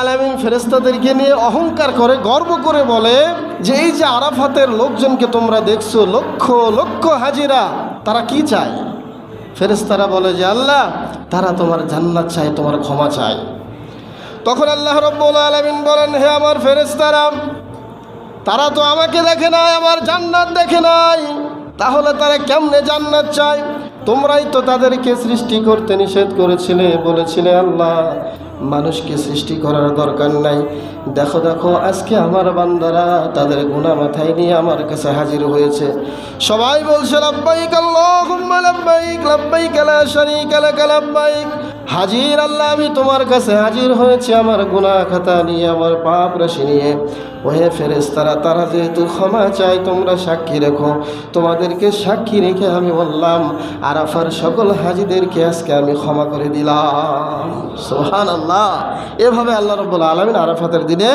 আলামিন ফেরেশতাদেরকে নিয়ে অহংকার করে, গর্ব করে বলে যে এই যে আরাফাতের লোকজনকে তোমরা দেখছো, লক্ষ লক্ষ হাজিরা, তারা কি চায়? ফেরেশতারা বলে যে আল্লাহ, তারা তোমার জান্নাত চায়, তোমার ক্ষমা চায়। তখন আল্লাহ রাব্বুল আলামিন বলেন, হে আমার ফেরেশতারা, তারা তো আমাকে দেখে নাই, আমার জান্নাত দেখে নাই, তাহলে তারা কেমনে জান্নাত চায়? তোমরাই তো তাদেরকে সৃষ্টি করতে নিষেধ করেছিলে, বলেছিলে আল্লাহ মানুষকে সৃষ্টি করার দরকার নাই। দেখো দেখো আজকে আমার বান্দারা তাদের গুনাহ মাথায় নিয়ে আমার কাছে হাজির হয়েছে। সবাই বলছে লাব্বাইক আল্লাহুম্মা লাব্বাইক, লাব্বাইক লা শারীকা লাক লাব্বাইক। হাজির আল্লাহ, আমি তোমার কাছে হাজির হয়েছি আমার গুনাহ খাতা নিয়ে, আমার পাপ রাশি নিয়ে। ওহে ফেরেশতারা, তারা যেহেতু ক্ষমা চায়, তোমরা সাক্ষী রেখো। তোমাদেরকে সাক্ষী রেখে আমি বললাম আরাফার সকল হাজিদেরকে আজকে আমি ক্ষমা করে দিলাম। সুবহানাল্লাহ। এভাবে আল্লাহ রাব্বুল আলামিন আরাফাতের দিনে